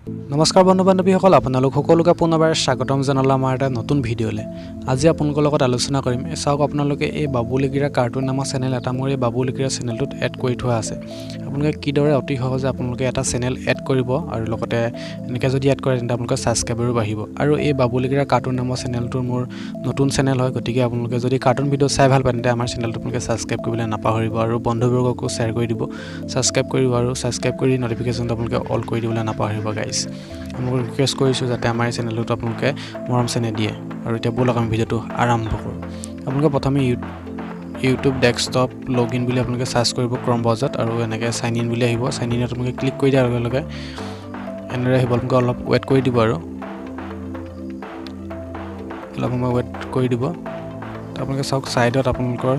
নমস্কাৰ বন্ধু বান্ধৱীসকল, আপোনালোক সকলোকে পুনৰবাৰ স্বাগতম জনালোঁ আমাৰ এটা নতুন ভিডিঅ'লৈ। আজি আপোনালোকৰ লগত আলোচনা কৰিম। চাওক, আপোনালোকে এই বাবুলিগিৰা কাৰ্টুন নামৰ চেনেল এটা মোৰ এই বাবুলিগিৰা চেনেলটোত এড কৰি থোৱা আছে। আপোনালোকে কিদৰে অতি সহজে আপোনালোকে এটা চেনেল এড কৰিব আৰু লগতে এনেকৈ যদি এড কৰে তেন্তে আপোনালোকৰ ছাবস্ক্ৰাইবাৰো বাঢ়িব। আৰু এই বাবুলিগিৰা কাৰ্টুন নামৰ চেনেলটো মোৰ নতুন চেনেল হয়, গতিকে আপোনালোকে যদি কাৰ্টুন ভিডিঅ' চাই ভাল পায় তেন্তে আমাৰ চেনেলটো আপোনালোকে ছাবস্ক্ৰাইব কৰিবলৈ নাপাহৰিব আৰু বন্ধুবৰ্গকো শ্বেয়াৰ কৰি দিব, ছাবস্ক্ৰাইব কৰিব আৰু ছাবস্ক্ৰাইব কৰি ন'টিফিকেশ্যনটো আপোনালোকে অল কৰি দিবলৈ নাপাহৰিব গাইজ। আপোনালোকক ৰিকুৱেষ্ট কৰিছোঁ যাতে আমাৰ এই চেনেলটোত আপোনালোকে মৰম চেনেহ দিয়ে। আৰু এতিয়া ব'লক আমি ভিডিঅ'টো আৰম্ভ কৰোঁ। আপোনালোকে প্ৰথমে ইউটিউব ডেস্কটপ লগ ইন বুলি আপোনালোকে চাৰ্চ কৰিব ক্ৰম ব্ৰাউজাৰত আৰু এনেকৈ চাইন ইন বুলি আহিব। চাইন ইনত আপোনালোকে ক্লিক কৰি দিয়াৰ লগে লগে এনেদৰে আহিব। আপোনালোকে অলপ ৱেইট কৰি দিব আৰু অলপ সময় ৱেইট কৰি দিব। আপোনালোকে চাওক ছাইডত আপোনালোকৰ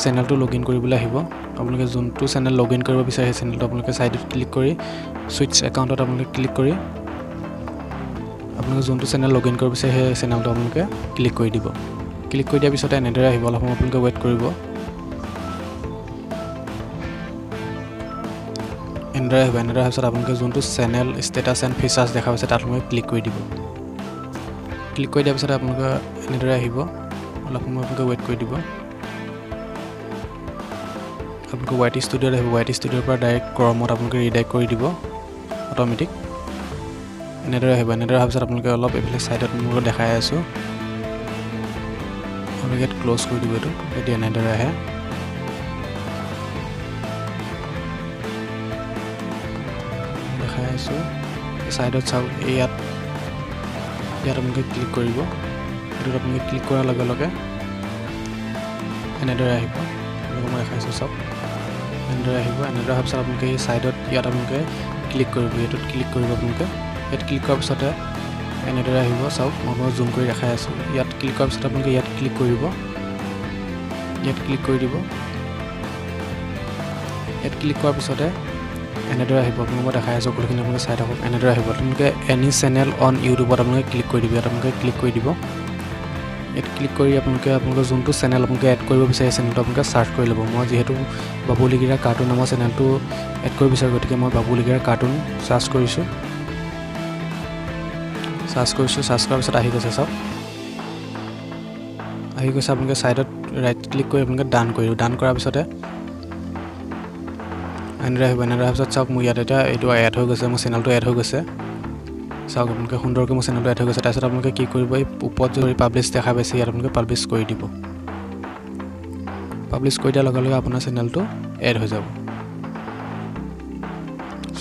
চেনেলটো লগ ইন কৰিবলৈ আহিব। আপোনালোকে যোনটো চেনেল লগ ইন কৰিব বিচাৰে সেই চেনেলটো আপোনালোকে ছাইডত ক্লিক কৰি ছুইচ একাউণ্টত আপোনালোকে ক্লিক কৰি আপোনালোকে যোনটো চেনেল লগ ইন কৰিব বিচাৰে সেই চেনেলটো আপোনালোকে ক্লিক কৰি দিব। ক্লিক কৰি দিয়াৰ পিছতে এনেদৰে আহিব। অলপ সময় আপোনালোকে ৱেইট কৰিব। এনেদৰে আহিব। এনেদৰে অহাৰ পিছত আপোনালোকে যোনটো চেনেল ষ্টেটাছ এণ্ড ফিচাৰ্ছ দেখা পাইছে তাত আপোনালোকে ক্লিক কৰি দিব। ক্লিক কৰি দিয়াৰ পিছতে আপোনালোকে এনেদৰে আহিব। অলপ সময় আপোনালোকে ৱেইট কৰি দিব। আপোনালোকে ৱাইটি ষ্টুডিঅ'ত আহিব। ৱাইটি ষ্টুডিঅ'ৰ পৰা ডাইৰেক্ট ক্ৰমত আপোনালোকে ৰিডাইৰেক্ট কৰি দিব অট'মেটিক। এনেদৰে আহিব। এনেদৰে অহাৰ পিছত আপোনালোকে অলপ এইফালে ছাইডত মোৰ দেখাই আছোঁ, আপোনালোকে ইয়াত ক্ল'জ কৰি দিব। এইটো এতিয়া এনেদৰে আহে। দেখাই আছোঁ ছাইডত চাওক, ইয়াত আপোনালোকে ক্লিক কৰিব। এইটোত আপোনালোকে ক্লিক কৰাৰ লগে লগে এনেদৰে আহিব। মই দেখাইছোঁ চাওক, এনেদৰে আহিব। এনেদৰে অহাৰ পিছত আপোনালোকে এই ছাইডত ইয়াত আপোনালোকে ক্লিক কৰিব। এইটোত ক্লিক কৰিব আপোনালোকে। ইয়াত ক্লিক কৰাৰ পিছতে এনেদৰে আহিব। চাওক, মই জুম কৰি দেখাই আছোঁ। ইয়াত ক্লিক কৰাৰ পিছত আপোনালোকে ইয়াত ক্লিক কৰিব। ইয়াত ক্লিক কৰি দিব। ইয়াত ক্লিক কৰাৰ পিছতে এনেদৰে আহিব। আপোনালোকে মই দেখাই আছোঁ সকলোখিনি আপোনালোকে চাই থাকক। এনেদৰে আহিব। আপোনালোকে এনি চেনেল অন ইউটিউবত আপোনালোকে ক্লিক কৰি দিব। ইয়াত আপোনালোকে ক্লিক কৰি দিব। ইয়াত ক্লিক কৰি আপোনালোকৰ যোনটো চেনেল আপোনালোকে এড কৰিব বিচাৰে চেনেলটো আপোনালোকে চাৰ্চ কৰি ল'ব। মই যিহেতু বাবুলিগিৰা কাৰ্টুন নামৰ চেনেলটো এড কৰিব বিচাৰোঁ, গতিকে মই বাবুলিগিৰা কাৰ্টুন চাৰ্চ কৰিছোঁ। চাৰ্চ কৰাৰ পিছত আহি গৈছে। চাওক, আহি গৈছে। আপোনালোকে ছাইডত ৰাইট ক্লিক কৰি আপোনালোকে ডান কৰিব। ডান কৰাৰ পিছতে এনেদৰে আহিব। এনেদৰে অহাৰ পিছত চাওক, মোৰ ইয়াত এতিয়া এইটো এড হৈ গৈছে, মোৰ চেনেলটো এড হৈ গৈছে। চাওক, আপোনালোকে সুন্দৰকৈ মোৰ চেনেলটো এড হৈ গৈছে। তাৰপিছত আপোনালোকে কি কৰিব, এই ওপৰত যদি পাব্লিছ দেখা পাইছে ইয়াত আপোনালোকে পাব্লিছ কৰি দিব। পাব্লিছ কৰি দিয়াৰ লগে লগে আপোনাৰ চেনেলটো এড হৈ যাব।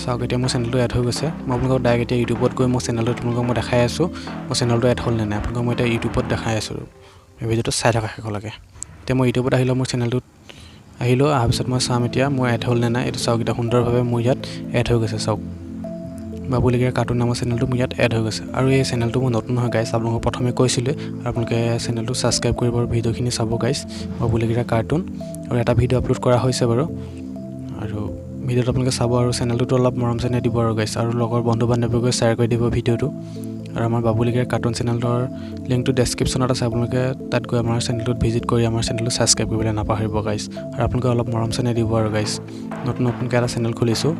চাওক, এতিয়া মোৰ চেনেলটো এড হৈ গৈছে। মই আপোনালোকক ডাইৰেক্ট এতিয়া ইউটিউবত গৈ মোৰ চেনেলটো আপোনালোকক মই দেখাই আছোঁ মোৰ চেনেলটো এড হ'ল নে নাই। আপোনালোকক মই এতিয়া ইউটিউবত দেখাই আছোঁ। এই ভিডিঅ'টো চাই থকা শেষলৈকে। এতিয়া মই ইউটিউবত আহিলোঁ, মোৰ চেনেলটোত আহিলোঁ। অহাৰ পিছত মই চাম এতিয়া মোৰ এড হ'ল নে নাই। এইটো চাওক, এতিয়া সুন্দৰভাৱে মোৰ ইয়াত এড হৈ গৈছে। চাওক, বাবুলিগিৰা কাৰ্টুন নামৰ চেনেলটো মোৰ ইয়াত এড হৈ গৈছে। আৰু এই চেনেলটো মোৰ নতুন হয় গাইজ, আপোনালোকক প্ৰথমে কৈছিলোঁ। আৰু আপোনালোকে চেনেলটো ছাবস্ক্ৰাইব কৰিব আৰু ভিডিঅ'খিনি চাব গাইজ। বাবুলিগিৰা কাৰ্টুন আৰু এটা ভিডিঅ' আপলোড কৰা হৈছে বাৰু। আৰু ভিডিঅ'টো আপোনালোকে চাব আৰু চেনেলটোতো অলপ মৰম চেনেহ দিব আৰু গাইজ। আৰু লগৰ বন্ধু বান্ধৱীকো শ্বেয়াৰ কৰি দিব ভিডিঅ'টো। আৰু আমাৰ বাবুলিগিৰা কাৰ্টুন চেনেলৰ লিংকটো ডেছক্ৰিপশ্যনত আছে। আপোনালোকে তাত গৈ আমাৰ চেনেলটোত ভিজিট কৰি আমাৰ চেনেলটো ছাবস্ক্ৰাইব কৰিবলৈ নাপাহৰিব গাইজ। আৰু আপোনালোকে অলপ মৰম চেনেহ দিব আৰু গাইজ। নতুনকৈ এটা চেনেল খুলিছোঁ,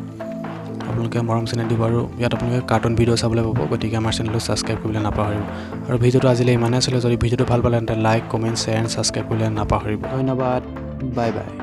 আপোনালোকে মৰম চেনেহ দিব। আৰু ইয়াত আপোনালোকে কাৰ্টুন ভিডিঅ' চাবলৈ পাব, গতিকে আমাৰ চেনেলটো ছাবস্ক্ৰাইব কৰিবলৈ নাপাহৰিব। আৰু ভিডিঅ'টো আজিলৈ ইমানেই আছিলে। যদি ভিডিঅ'টো ভাল পালে তেন্তে like, comment, share and subscribe কৰিবলৈ নাপাহৰিব। ধন্যবাদ। Bye bye.